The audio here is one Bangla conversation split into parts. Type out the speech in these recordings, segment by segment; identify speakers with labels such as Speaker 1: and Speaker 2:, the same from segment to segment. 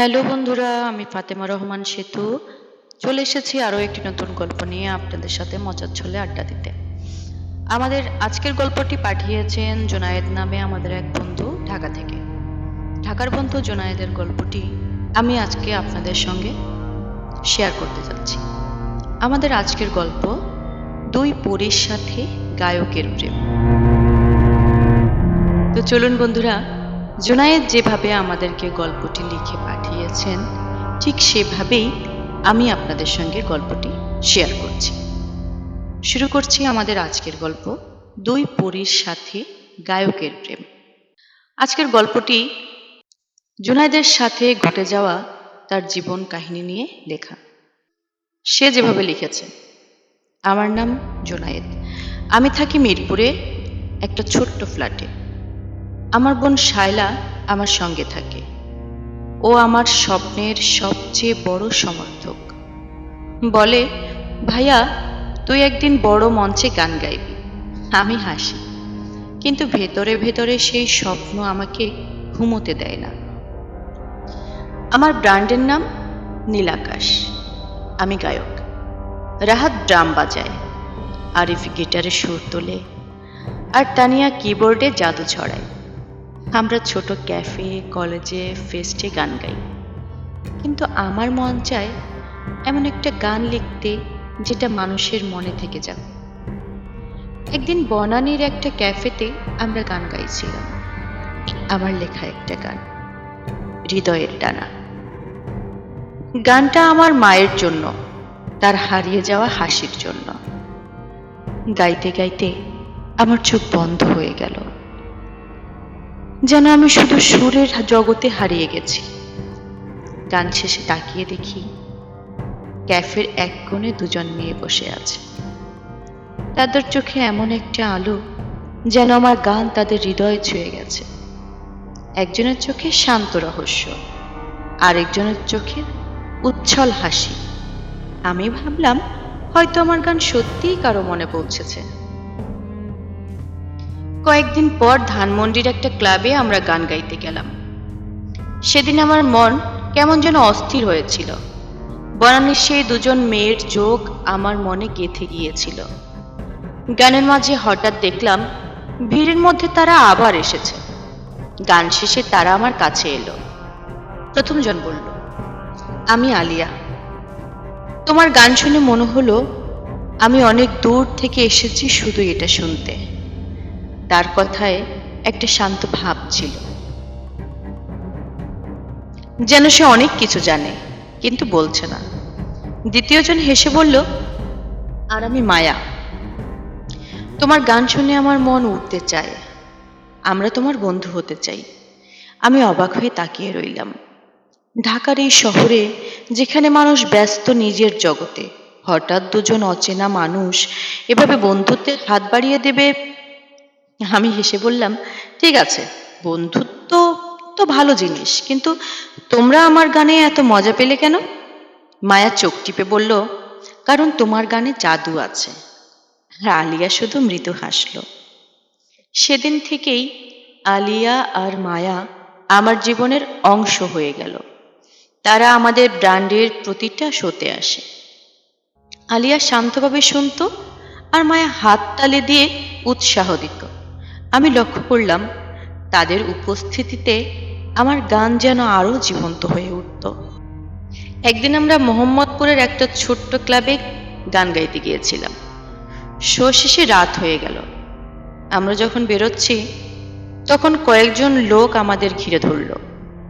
Speaker 1: হ্যালো বন্ধুরা, আমি ফাতেমা রহমান সেতু চলে এসেছি আরও একটি নতুন গল্প নিয়ে আপনাদের সাথে মজার ছলে আড্ডা দিতে। আমাদের আজকের গল্পটি পাঠিয়েছেন জোনায়েদ নামে আমাদের এক বন্ধু ঢাকা থেকে। ঢাকার বন্ধু জোনায়েদের গল্পটি আমি আজকে আপনাদের সঙ্গে শেয়ার করতে যাচ্ছি। আমাদের আজকের গল্প দুই পরীর সাথে গায়কের প্রেম। তো চলুন বন্ধুরা, জোনায়েদ যেভাবে আমাদেরকে গল্পটি লিখে পাঠিয়েছেন ঠিক সেভাবেই আমি আপনাদের সঙ্গে গল্পটি শেয়ার করছি। শুরু করছি আমাদের আজকের গল্প, দুই পরীর সাথে গায়কের প্রেম। আজকের গল্পটি জোনায়েদের সাথে ঘটে যাওয়া তার জীবন কাহিনী নিয়ে লেখা। সে যেভাবে লিখেছে, আমার নাম জোনায়েদ, আমি থাকি মিরপুরে একটা ছোট্ট ফ্ল্যাটে। আমার বোন শায়লা আমার সঙ্গে থাকে। ও আমার স্বপ্নের সবচেয়ে বড় সমর্থক। বলে, ভাইয়া তুই একদিন বড় মঞ্চে গান গাইবি। আমি হাসি, কিন্তু ভেতরে ভেতরে সেই স্বপ্ন আমাকে ঘুমোতে দেয় না। আমার ব্র্যান্ডের নাম নীলাকাশ। আমি গায়ক। রাহাত ড্রাম বাজায়, আরিফ গিটারে সুর তোলে, আর তানিয়া কিবোর্ডে জাদু ছড়ায়। আমরা ছোট ক্যাফে, কলেজে, ফেস্টে গান গাই। কিন্তু আমার মন চায় এমন একটা গান লিখতে যেটা মানুষের মনে থেকে যাবে। একদিন বনানীর একটা ক্যাফেতে আমরা গান গাইছিলাম। আমার লেখা একটা গান, হৃদয়ের ডানা। গানটা আমার মায়ের জন্য, তার হারিয়ে যাওয়া হাসির জন্য। গাইতে গাইতে আমার চোখ বন্ধ হয়ে গেল, যেন আমি শুধু সুরের জগতে হারিয়ে গেছি। গান শেষে তাকিয়ে দেখি ক্যাফের এক কোণে দুজন মেয়ে বসে আছে। তাদের চোখে এমন একটা আলো যেন আমার গান তাদের হৃদয়ে ছুঁয়ে গেছে। একজনের চোখে শান্ত রহস্য, আরেকজনের চোখে উচ্ছল হাসি। আমি ভাবলাম হয়তো আমার গান সত্যিই কারো মনে পৌঁছেছে। কয়েকদিন পর ধানমন্ডির একটা ক্লাবে আমরা গান গাইতে গেলাম। সেদিন আমার মন কেমন যেন অস্থির হয়েছিল। বনানীর সেই দুজন মেয়ের যোগ আমার মনে গেঁথে গিয়েছিল। গানের মাঝে হঠাৎ দেখলাম ভিড়ের মধ্যে তারা আবার এসেছে। গান শেষে তারা আমার কাছে এলো। প্রথমজন বলল, আমি আলিয়া। তোমার গান শুনে মনে হলো আমি অনেক দূর থেকে এসেছি শুধু এটা শুনতে। তার কথায় একটা শান্ত ভাব ছিল, যেন সে অনেক কিছু জানে কিন্তু বলছে না। দ্বিতীয়জন হেসে বলল, আর আমি মায়া। তোমার গান শুনে আমার মন উঠতে চায়। আমরা তোমার বন্ধু হতে চাই। আমি অবাক হয়ে তাকিয়ে রইলাম। ঢাকার এই শহরে, যেখানে মানুষ ব্যস্ত নিজের জগতে, হঠাৎ দুজন অচেনা মানুষ এভাবে বন্ধুত্বের হাত বাড়িয়ে দেবে। আমি হেসে বললাম, ঠিক আছে, বন্ধুত্ব তো ভালো জিনিস, কিন্তু তোমরা আমার গানে এত মজা পেলে কেন? মায়া চোখ টিপে বলল, কারণ তোমার গানে জাদু আছে। আলিয়া শুধু মৃদু হাসল। সেদিন থেকেই আলিয়া আর মায়া আমার জীবনের অংশ হয়ে গেল। তারা আমাদের ব্র্যান্ডের প্রতিটা শোতে আসে। আলিয়া শান্তভাবে শুনত, আর মায়া হাত তালে দিয়ে উৎসাহ দিত। আমি লক্ষ্য করলাম তাদের উপস্থিতিতে আমার গান যেন আরো জীবন্ত হয়ে উঠত। একদিন আমরা মোহাম্মদপুরের একটা ছোট্ট ক্লাবে গান গাইতে গিয়েছিলাম। শো শেষে রাত হয়ে গেল। আমরা যখন বেরোচ্ছি তখন কয়েকজন লোক আমাদের ঘিরে ধরল।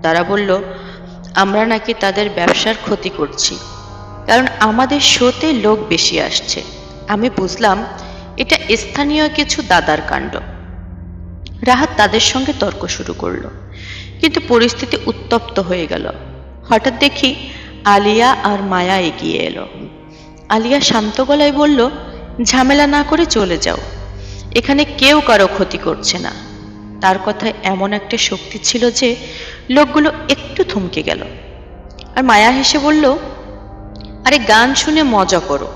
Speaker 1: তারা বলল আমরা নাকি তাদের ব্যবসার ক্ষতি করছি, কারণ আমাদের শোতে লোক বেশি আসছে। আমি বুঝলাম এটা স্থানীয় কিছু দাদার কাণ্ড। রাহাত তাদের সঙ্গে তর্ক শুরু করলো, কিন্তু পরিস্থিতি উত্তপ্ত হয়ে গেল। হঠাৎ দেখি আলিয়া আর মায়া এগিয়ে এলো। আলিয়া শান্ত গলায় বলল, ঝামেলা না করে চলে যাও, এখানে কেউ কারো ক্ষতি করছে না। তার কথায় এমন একটা শক্তি ছিল যে লোকগুলো একটু থমকে গেল। আর মায়া হেসে বলল, আরে গান শুনে মজা করো,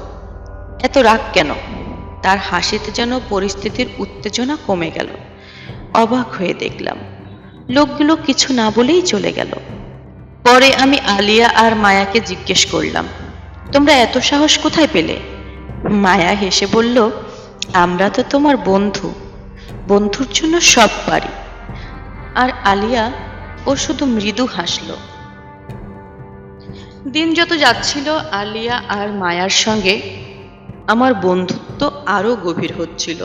Speaker 1: এত রাগ কেন? তার হাসিতে যেন পরিস্থিতির উত্তেজনা কমে গেল। অবাক হয়ে দেখলাম লোকগুলো কিছু না বলেই চলে গেল। পরে আমি আলিয়া আর মায়াকে জিজ্ঞেস করলাম, তোমরা এত সাহস কোথায় পেলে? মায়া হেসে বলল, আমরা তো তোমার বন্ধু, বন্ধুর জন্য সব পারি। আর আলিয়া ও শুধু মৃদু হাসল। দিন যত যাচ্ছিল আলিয়া আর মায়ার সঙ্গে আমার বন্ধুত্ব আরো গভীর হচ্ছিল।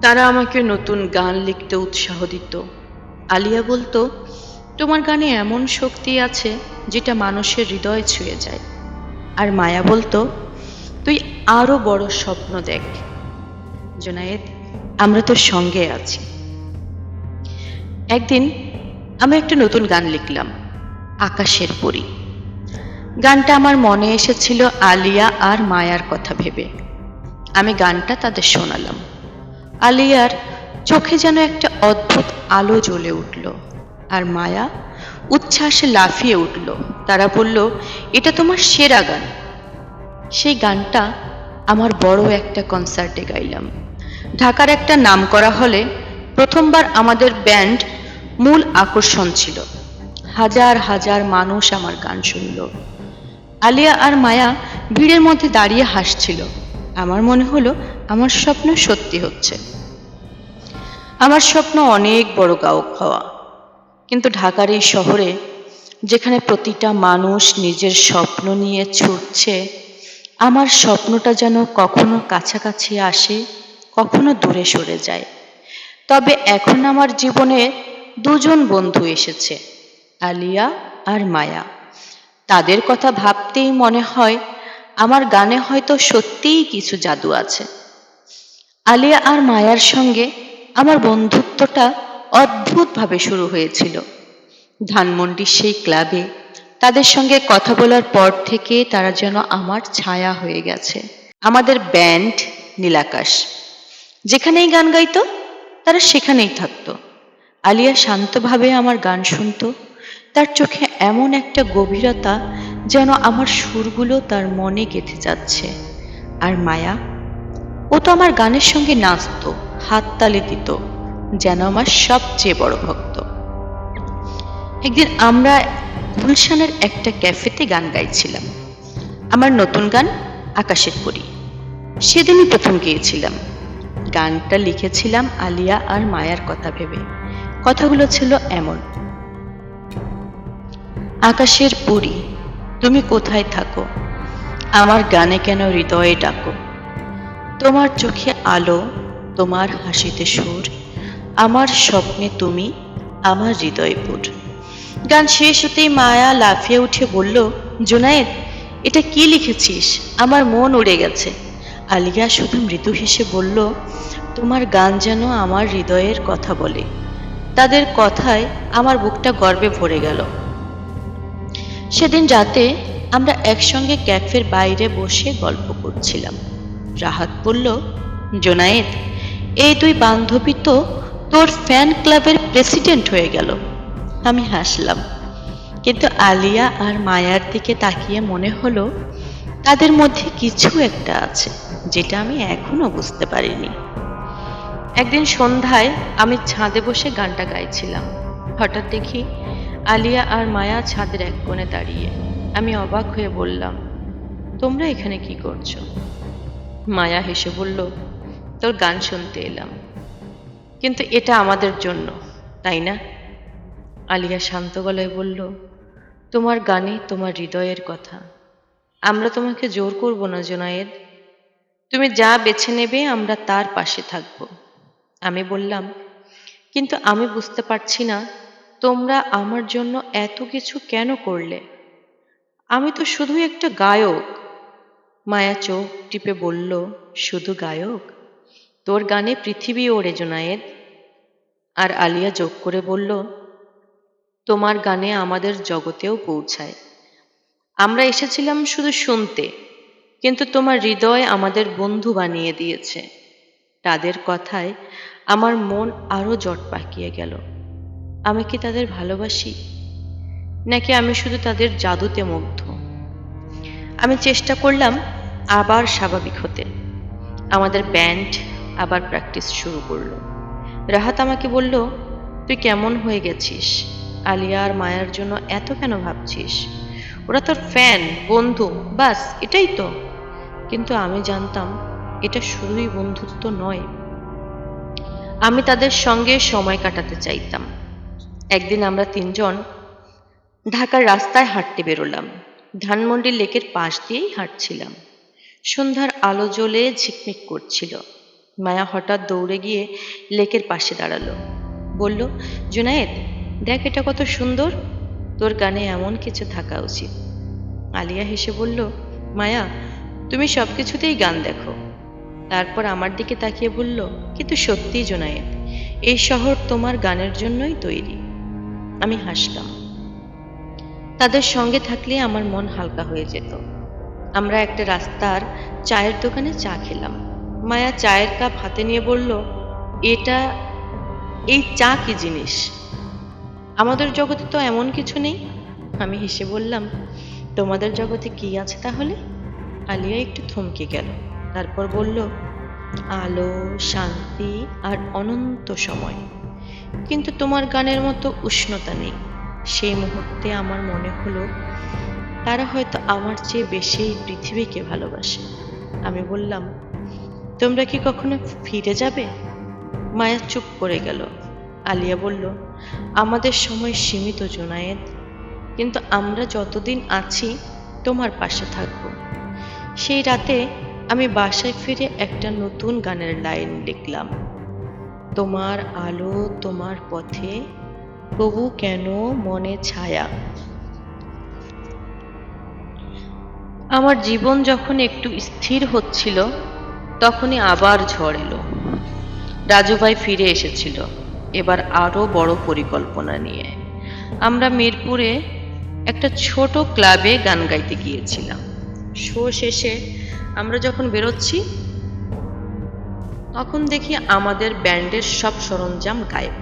Speaker 1: তারা আমাকে নতুন গান লিখতে উৎসাহ দিত। আলিয়া বলতো, তোমার গানে এমন শক্তি আছে যেটা মানুষের হৃদয় ছুঁয়ে যায়। আর মায়া বলতো, তুই আরো বড় স্বপ্ন দেখ জুনায়েদ, আমরা তোর সঙ্গে আছি। একদিন আমি একটা নতুন গান লিখলাম, আকাশের পরী। গানটা আমার মনে এসেছিল আলিয়া আর মায়ার কথা ভেবে। আমি গানটা তাদের শোনালাম। আলিয়ার চোখে যেন একটা অদ্ভুত আলো জ্বলে উঠল, আর মায়া উচ্ছ্বাসে লাফিয়ে উঠল। তারা বলল, এটা তোমার সেরা গান। সেই গানটা আমার বড় একটা কনসার্টে গাইলাম, ঢাকার একটা নামকরা হলে। প্রথমবার আমাদের ব্যান্ড মূল আকর্ষণ ছিল। হাজার হাজার মানুষ আমার গান শুনল। আলিয়া আর মায়া ভিড়ের মধ্যে দাঁড়িয়ে হাসছিল। আমার মনে হলো আমার স্বপ্ন সত্যি হচ্ছে। আমার স্বপ্ন অনেক বড় গায়ক হওয়া, কিন্তু ঢাকার এই শহরে যেখানে প্রতিটা মানুষ নিজের স্বপ্ন নিয়ে ছুটছে, আমার স্বপ্নটা যেন কখনো কাছাকাছি আসে, কখনো দূরে সরে যায়। তবে এখন আমার জীবনে দুজন বন্ধু এসেছে, আলিয়া আর মায়া। তাদের কথা ভাবতেই মনে হয় আমার গানে হয়তো সত্যিই কিছু জাদু আছে। আলিয়া আর মায়ার সঙ্গে আমার বন্ধুত্বটা অদ্ভুতভাবে শুরু হয়েছিল ধানমন্ডির সেই ক্লাবে। তাদের সঙ্গে কথা বলার পর থেকে তারা যেন আমার ছায়া হয়ে গেছে। আমাদের ব্যান্ড নীলাকাশ, যেখানেই গান গাইতো তারা সেখানেই থাকতো। আলিয়া শান্তভাবে আমার গান শুনতো, তার চোখে এমন একটা গভীরতা যেন আমার সুরগুলো তার মনে গেঁথে যাচ্ছে। আর মায়া, ও তো আমার গানের সঙ্গে নাচতো, হাততালি দিত, যেন আমার সবচেয়ে বড় ভক্ত। একদিন আমরা গুলশানের একটা ক্যাফেতে গান গাইছিলাম, আমার নতুন গান আকাশের পরী। সেদিনই প্রথম গিয়েছিলাম। গানটা লিখেছিলাম আলিয়া আর মায়ার কথা ভেবে। কথাগুলো ছিল এমন, আকাশের পরী তুমি কোথায় থাকো, আমার গানে কেন হৃদয়ে ডাকো, তোমার চোখে আলো, তোমার হাসিতে সুর, আমার স্বপ্নে তুমি, আমার হৃদয়ে পুর। গান শেষ হতেই মায়া লাফিয়ে উঠে বলল, জুনায়েদ, এটা কি লিখেছিস? আমার মন উড়ে গেছে। আলিয়া শুধু মৃদু হেসে বলল, তোমার গান যেন আমার হৃদয়ের কথা বলে। তাদের কথায় আমার বুকটা গর্বে ভরে গেল। সেদিন রাতে আমরা একসঙ্গে ক্যাফের বাইরে বসে গল্প করছিলাম। রাহাত বলল, জোনায়েদ, এই দুই বান্ধবী তো তোর ফ্যান ক্লাবের প্রেসিডেন্ট হয়ে গেল। আমি হাসলাম, কিন্তু আলিয়া আর মায়ার দিকে তাকিয়ে মনে হলো তাদের মধ্যে কিছু একটা আছে যেটা আমি এখনো বুঝতে পারিনি। একদিন সন্ধ্যায় আমি ছাদে বসে গানটা গাইছিলাম। হঠাৎ দেখি আলিয়া আর মায়া ছাদের এক কোণে দাঁড়িয়ে। আমি অবাক হয়ে বললাম, তোমরা এখানে কি করছো? মায়া হেসে বলল, তোর গান শুনতে এলাম। কিন্তু এটা আমাদের জন্য, তাই না? আলিয়া শান্ত গলায় বলল, তোমার গানে তোমার হৃদয়ের কথা। আমরা তোমাকে জোর করব না জুনায়েদ, তুমি যা বেছে নেবে আমরা তার পাশে থাকব। আমি বললাম, কিন্তু আমি বুঝতে পারছি না তোমরা আমার জন্য এত কিছু কেন করলে। আমি তো শুধু একটা গায়ক। মায়া চোখ টিপে বলল, শুধু গায়ক? তোর গানে পৃথিবী ওড়ে জুনায়েদ। আর আলিয়া যোগ করে বলল, তোমার গানে আমাদের জগতেও পৌঁছায়। আমরা এসেছিলাম শুধু শুনতে, কিন্তু তোমার হৃদয় আমাদের বন্ধু বানিয়ে দিয়েছে। তাদের কথায় আমার মন আরো জট পাকিয়ে গেল। আমি কি তাদের ভালোবাসি, নাকি আমি শুধু তাদের জাদুতে মুগ্ধ? আমি চেষ্টা করলাম আবার স্বাভাবিক হতে। আমাদের ব্যান্ড আবার প্র্যাকটিস শুরু করলো। রাহাত আমাকে বলল, তুই কেমন হয়ে গেছিস? আলিয়া আর মায়ার জন্য এত কেন ভাবছিস? ওরা তোর ফ্যান, বন্ধু, বাস এটাই তো। কিন্তু আমি জানতাম এটা শুধুই বন্ধুত্ব নয়, আমি তাদের সঙ্গে সময় কাটাতে চাইতাম। একদিন আমরা তিনজন ঢাকার রাস্তায় হাঁটতে বেরোলাম। ধানমন্ডি লেকের পাশ দিয়েই হাঁটছিলাম। সন্ধ্যার আলো জ্বলে ঝিকমিক করছিল। মায়া হঠাৎ দৌড়ে গিয়ে লেকের পাশে দাঁড়ালো, বলল, জুনায়েদ, দেখ এটা কত সুন্দর, তোর গানে এমন কিছু থাকা উচিত। আলিয়া হেসে বলল, মায়া, তুমি সবকিছুতেই গান দেখো। তারপর আমার দিকে তাকিয়ে বলল, কিন্তু সত্যিই জুনায়েদ, এই শহর তোমার গানের জন্যই তৈরি। আমি হাসলাম। তাদের সঙ্গে থাকলে আমার মন হালকা হয়ে যেত। আমরা একটা রাস্তার চায়ের দোকানে চা খেলাম। মায়া চায়ের কাপ হাতে নিয়ে বলল, এটা, এই চা কি জিনিস? আমাদের জগতে তো এমন কিছু নেই। আমি হেসে বললাম, তোমাদের জগতে কি আছে তাহলে? আলিয়া একটু থমকে গেল, তারপর বলল, আলো, শান্তি আর অনন্ত সময়। কিন্তু তোমার গানের মতো উষ্ণতা নেই। সেই মুহূর্তে আমার মনে হলো তারা হয়তো আমার চেয়ে বেশি এই পৃথিবীকে ভালোবাসে। আমি বললাম, তোমরা কি কখনো ফিরে যাবে? মায়া চুপ করে গেল। আলিয়া বলল, আমাদের সময় সীমিত জুনায়েদ, কিন্তু আমরা যতদিন আছি তোমার পাশে থাকব। সেই রাতে আমি বাসায় ফিরে একটা নতুন গানের লাইন লিখলাম, তোমার আলো তোমার পথে, তবু কেন মনে ছায়া। আমার জীবন যখন একটু স্থির হচ্ছিল, তখনই আবার ঝড় এলো। রাজু ভাই ফিরে এসেছিল, এবার আরো বড় পরিকল্পনা নিয়ে। আমরা মিরপুরে একটা ছোট ক্লাবে গান গাইতে গিয়েছিলাম। শো শেষে আমরা যখন বেরোচ্ছি, তখন দেখি আমাদের ব্যান্ডের সব সরঞ্জাম গায়েব।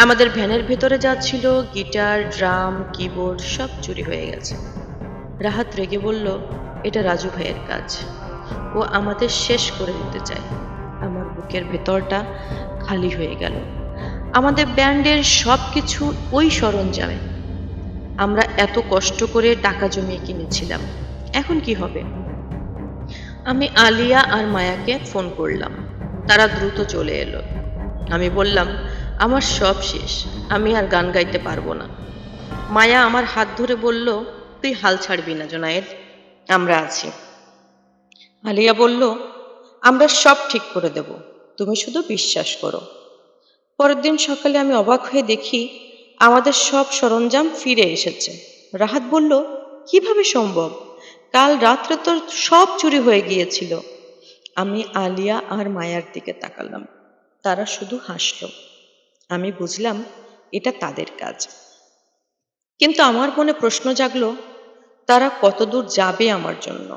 Speaker 1: আমাদের ভ্যানের ভেতরে যা ছিল, গিটার, ড্রাম, কিবোর্ড, সব চুরি হয়ে গেছে। রাহাত রেগে বলল, এটা রাজু ভাইয়ের কাজ, ও আমাদের শেষ করে দিতে চায়। আমার বুকের ভেতরটা খালি হয়ে গেল। আমাদের ব্যান্ডের সব কিছু ওই সরঞ্জামে। আমরা এত কষ্ট করে টাকা জমিয়ে কিনেছিলাম, এখন কি হবে? আমি আলিয়া আর মায়াকে ফোন করলাম, তারা দ্রুত চলে এলো। আমি বললাম, আমার সব শেষ, আমি আর গান গাইতে পারবো না। মায়া আমার হাত ধরে বলল, তুই হাল ছাড়বি না জুনায়েদ, আমরা আছি। আলিয়া বলল, আমরা সব ঠিক করে দেব, তুমি শুধু বিশ্বাস করো। পরের দিন সকালে আমি অবাক হয়ে দেখি আমাদের সব সরঞ্জাম ফিরে এসেছে। রাহাত বলল, কিভাবে সম্ভব? কাল রাত্রে তো সব চুরি হয়ে গিয়েছিল। আমি আলিয়া আর মায়ার দিকে তাকালাম, তারা শুধু হাসল। আমি বুঝলাম এটা তাদের কাজ। কিন্তু আমার মনে প্রশ্ন জাগলো, তারা কতদূর যাবে আমার জন্য?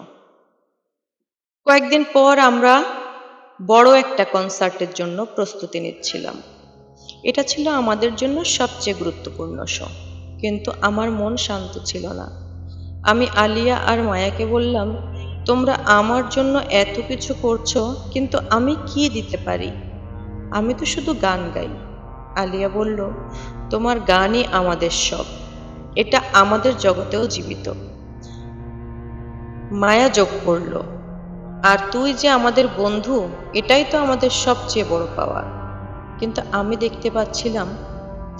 Speaker 1: কয়েকদিন পর আমরা বড় একটা কনসার্টের জন্য প্রস্তুতি নিচ্ছিলাম। এটা ছিল আমাদের জন্য সবচেয়ে গুরুত্বপূর্ণ শো, কিন্তু আমার মন শান্ত ছিল না। আমি আলিয়া আর মায়াকে বললাম, তোমরা আমার জন্য এত কিছু করছো, কিন্তু আমি কি দিতে পারি? আমি তো শুধু গান গাই। আলিয়া বলল, তোমার গানই আমাদের সব, এটা আমাদের জগতেও জীবিত। মায়া যোগ করল, আর তুই যে আমাদের বন্ধু, এটাই তো আমাদের সবচেয়ে বড় পাওয়া। কিন্তু আমি দেখতে পাচ্ছিলাম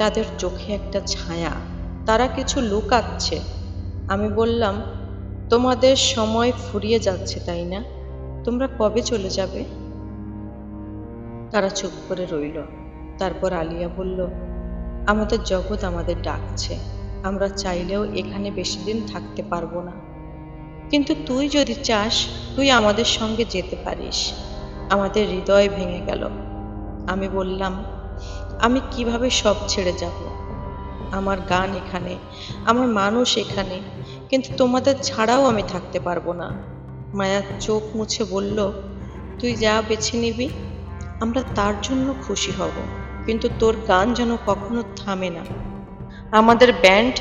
Speaker 1: তাদের চোখে একটা ছায়া, তারা কিছু লুকাচ্ছে। আমি বললাম, তোমাদের সময় ফুরিয়ে যাচ্ছে তাই না? তোমরা কবে চলে যাবে? তারা চুপ করে রইল। তারপর আলিয়া বলল, আমাদের জগৎ আমাদের ডাকছে, আমরা চাইলেও এখানে বেশি দিন থাকতে পারবো না। কিন্তু তুই যদি চাস, তুই আমাদের সঙ্গে যেতে পারিস। আমাদের হৃদয় ভেঙে গেল। আমি বললাম, আমি কিভাবে সব ছেড়ে যাব? আমার গান এখানে, আমার মানুষ এখানে, কিন্তু তোমাদের ছাড়াও আমি থাকতে পারবো না। মায়া চোখ মুছে বলল, তুই যা বেছে নিবি আমরা তার জন্য খুশি হব, কিন্তু তোর গান যেন কখনো থামে না। আমাদের ব্যান্ড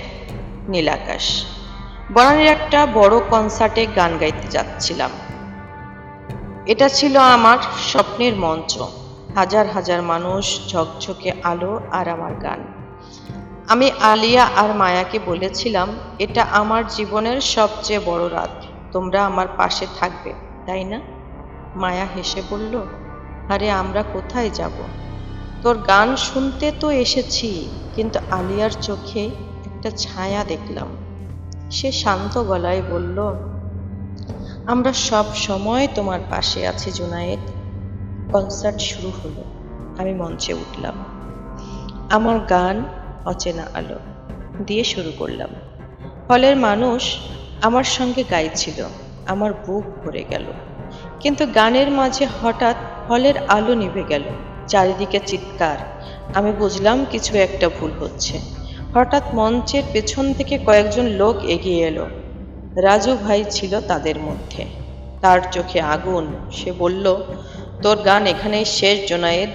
Speaker 1: নীলাকাশ বনানীর একটা বড় কনসার্টে গান গাইতে যাচ্ছিলাম। এটা ছিল আমার স্বপ্নের মঞ্চ, হাজার হাজার মানুষ, ঝকঝকে আলো আর আমার গান। আমি আলিয়া আর মায়াকে বলেছিলাম, এটা আমার জীবনের সবচেয়ে বড় রাত, তোমরা আমার পাশে থাকবে, তাই না? মায়া হেসে বলল, আরে আমরা কোথায় যাব? তোর গান শুনতে তো এসেছি। কিন্তু আলিয়ার চোখে একটা ছায়া দেখলাম। সে শান্ত গলায় বলল, আমরা সব সময় তোমার পাশে আছি জুনায়েদ। কনসার্ট শুরু হলো। আমি মঞ্চে উঠলাম। আমার গান অচেনা আলো দিয়ে শুরু করলাম। হলের মানুষ আমার সঙ্গে গাইছিল। আমার বুক ভরে গেল। কিন্তু গানের মাঝে হঠাৎ হলের আলো নিভে গেল। চারিদিকে চিৎকার। আমি বুঝলাম কিছু একটা ভুল হচ্ছে। হঠাৎ মঞ্চের পেছন থেকে কয়েকজন লোক এগিয়ে এলো। রাজু ভাই ছিল তাদের মধ্যে। তার চোখে আগুন। সে বলল, তোর গান এখানেই শেষ জোনায়েদ।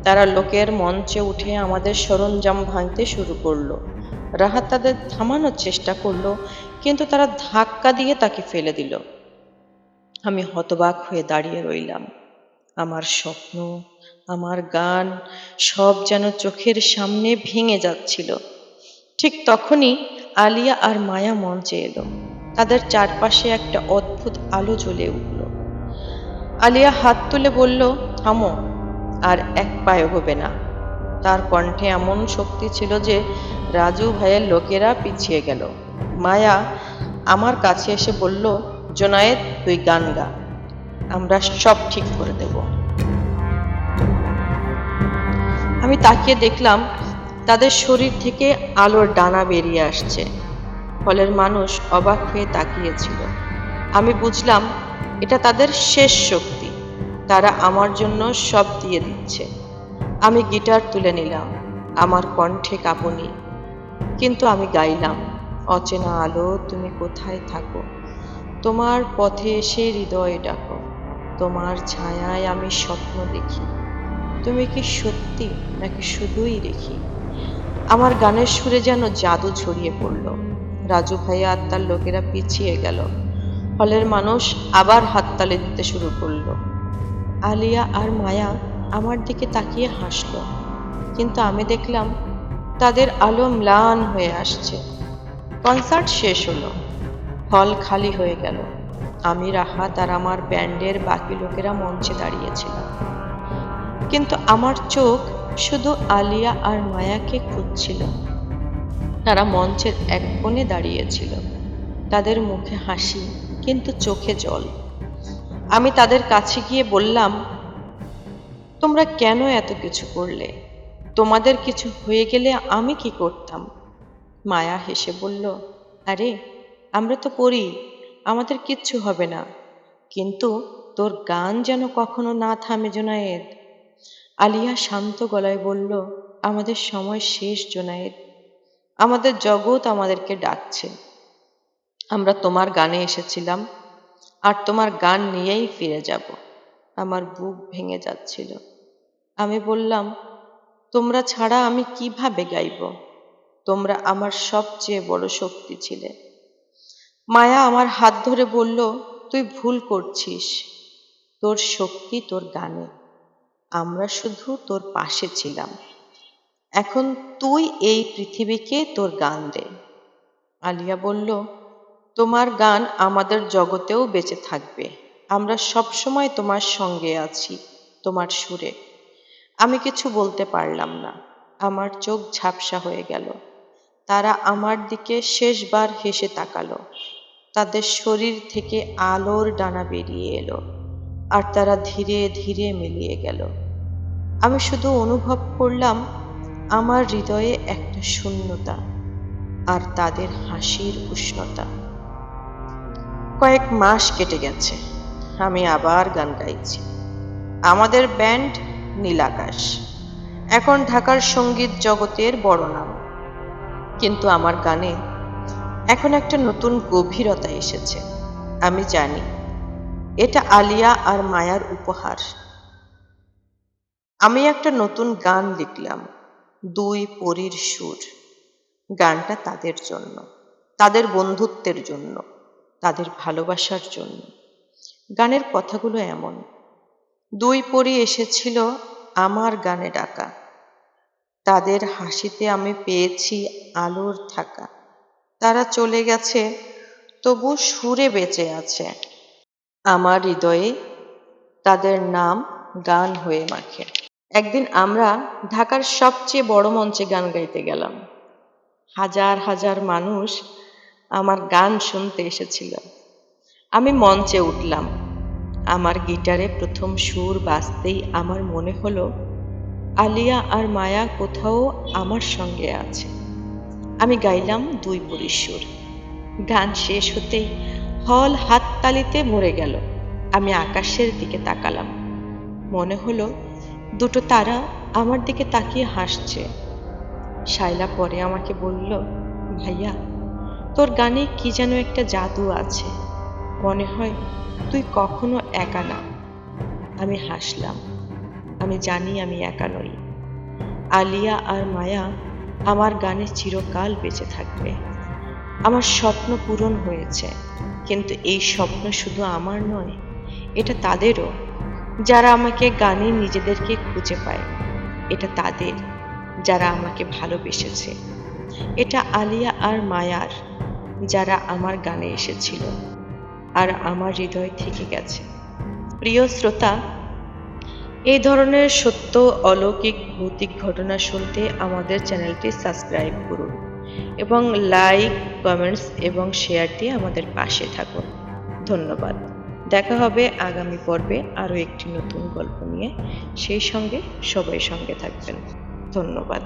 Speaker 1: তারা লোকের মঞ্চে উঠে আমাদের সরঞ্জাম ভাঙতে শুরু করলো। রাহাত তাদের থামানোর চেষ্টা করলো, কিন্তু তারা ধাক্কা দিয়ে তাকে ফেলে দিল। আমি হতবাক হয়ে দাঁড়িয়ে রইলাম। আমার স্বপ্ন, আমার গান সব যেন চোখের সামনে ভেঙে যাচ্ছিল। ঠিক তখনই আলিয়া আর মায়া মঞ্চে এলো। তাদের চারপাশে একটা অদ্ভুত আলো জ্বলে উঠল। আলিয়া হাত তুলে বলল, থামো, আর এক পায়ে হবে না। তার কণ্ঠে এমন শক্তি ছিল যে রাজু ভাইয়ের লোকেরা পিছিয়ে গেল। মায়া আমার কাছে এসে বলল, জোনায়েদ তুই গান গা, আমরা সব ঠিক করে দেব। আমি তাকিয়ে দেখলাম তাদের শরীর থেকে আলোর ডানা বেরিয়ে আসছে। হলের মানুষ অবাক হয়ে তাকিয়েছিল। আমি বুঝলাম এটা তাদের শেষ শক্তি। তারা আমার জন্য সব দিয়ে দিচ্ছে। আমি গিটার তুলে নিলাম। আমার কণ্ঠে কাঁপুনি, কিন্তু আমি গাইলাম, অচেনা আলো তুমি কোথায় থাকো, তোমার পথে এসে হৃদয়ে ডাকো, তোমার ছায়ায় আমি স্বপ্ন দেখি, তুমি কি সত্যি নাকি শুধুই দেখি। আমার গানের সুরে যেন জাদু ছড়িয়ে পড়ল। রাজু ভাইয়া আর তার লোকেরা পিছিয়ে গেল। হলের মানুষ আবার হাততালি দিতে শুরু করলো। আলিয়া আর মায়া আমার দিকে তাকিয়ে হাসলো, কিন্তু আমি দেখলাম তাদের আলো ম্লান হয়ে আসছে। কনসার্ট শেষ হলো। হল খালি হয়ে গেল। আমি, রাহাত আর আমার ব্যান্ডের বাকি লোকেরা মঞ্চে দাঁড়িয়েছিলাম। কিন্তু আমার চোখ শুধু আলিয়া আর মায়াকে খুঁজছিল। তারা মঞ্চের এক কোণে দাঁড়িয়েছিল। তাদের মুখে হাসি, কিন্তু চোখে জল। আমি তাদের কাছে গিয়ে বললাম, তোমরা কেন এত কিছু করলে? তোমাদের কিছু হয়ে গেলে আমি কি করতাম? মায়া হেসে বলল, আরে আমরা তো পড়ি, আমাদের কিচ্ছু হবে না। কিন্তু তোর গান যেন কখনো না থামে জোনায়েদ। আলিয়া শান্ত গলায় বলল, আমাদের সময় শেষ জোনায়েদ। আমাদের জগৎ আমাদেরকে ডাকছে। আমরা তোমার গানে এসেছিলাম, আর তোমার গান নিয়েই ফিরে যাব। আমার বুক ভেঙে যাচ্ছিল। আমি বললাম, তোমরা ছাড়া আমি কিভাবে গাইব? তোমরা আমার সবচেয়ে বড় শক্তি ছিলে। মায়া আমার হাত ধরে বলল, তুই ভুল করছিস। তোর শক্তি তোর গানে। আমরা শুধু তোর পাশে ছিলাম। এখন তুই এই পৃথিবীকে তোর গান দে। আলিয়া বলল, তোমার গান আমাদের জগতেও বেঁচে থাকবে। আমরা সব সময় তোমার সঙ্গে আছি, তোমার সুরে। আমি কিছু বলতে পারলাম না। আমার চোখ ঝাপসা হয়ে গেল। তারা আমার দিকে শেষবার হেসে তাকালো। তাদের শরীর থেকে আলোর ডানা বেরিয়ে এলো, আর তারা ধীরে ধীরে মিলিয়ে গেল। আমি শুধু অনুভব করলাম আমার হৃদয়ে একটা শূন্যতা, আর তাদের হাসির উষ্ণতা। কয়েক মাস কেটে গেছে। আমি আবার গান গাইছি। আমাদের ব্যান্ড নীলাকাশ এখন ঢাকার সঙ্গীত জগতের বড় নাম। কিন্তু আমার গানে এখন একটা নতুন গভীরতা এসেছে। আমি জানি এটা আলিয়া আর মায়ার উপহার। আমি একটা নতুন গান লিখলাম, দুই পরীর সুর। গানটা তাদের জন্য, তাদের বন্ধুত্বের জন্য, তাদের ভালোবাসার জন্য। গানের কথাগুলো এমন, দুই পরী এসেছিল আমার গানে ডাকা। তাদের হাসিতে আমি পেয়েছি আলোর থাকা। তারা চলে গেছে, তবু সুরে বেঁচে আছে আমার হৃদয়ে, তাদের নাম গান হয়ে মাখে। একদিন আমরা ঢাকার সবচেয়ে বড় মঞ্চে গান গাইতে গেলাম। হাজার হাজার মানুষ আমার গান শুনতে এসেছিল। আমি মঞ্চে উঠলাম। আমার গিটারে প্রথম সুর বাজতেই আমার মনে হলো আলিয়া আর মায়া কোথাও আমার সঙ্গে আছে। আমি গাইলাম দুই পরীর সুর। গান শেষ হতেই হল হাততালিতে ভরে গেল। আমি আকাশের দিকে তাকালাম। মনে হলো দুটো তারা আমার দিকে তাকিয়ে হাসছে। শায়লা পরে আমাকে বলল, ভাইয়া, তোর গানে কি যেন একটা জাদু আছে, মনে হয় তুই কখনো একা না। আমি হাসলাম। আমি জানি আমি একা নই। আলিয়া আর মায়া আমার গানে চিরকাল বেঁচে থাকবে। আমার স্বপ্ন পূরণ হয়েছে, কিন্তু এই স্বপ্ন শুধু আমার নয়, এটা তাদেরও, যারা আমাকে গানে নিজেদেরকে খুঁজে পায়। এটা তাদের, যারা আমাকে ভালোবেসেছে। এটা আলিয়া আর মায়ার, যারা আমার গানে এসেছিল আর আমার হৃদয় থেকে গেছে। প্রিয় শ্রোতা, এই ধরনের সত্য, অলৌকিক, ভৌতিক ঘটনা শুনতে আমাদের চ্যানেলটি সাবস্ক্রাইব করুন এবং লাইক, কমেন্টস এবং শেয়ার দিয়ে আমাদের পাশে থাকুন। ধন্যবাদ। দেখা হবে আগামী পর্বে আরও একটি নতুন গল্প নিয়ে। সেই সঙ্গে সবাই সঙ্গে থাকবেন। ধন্যবাদ।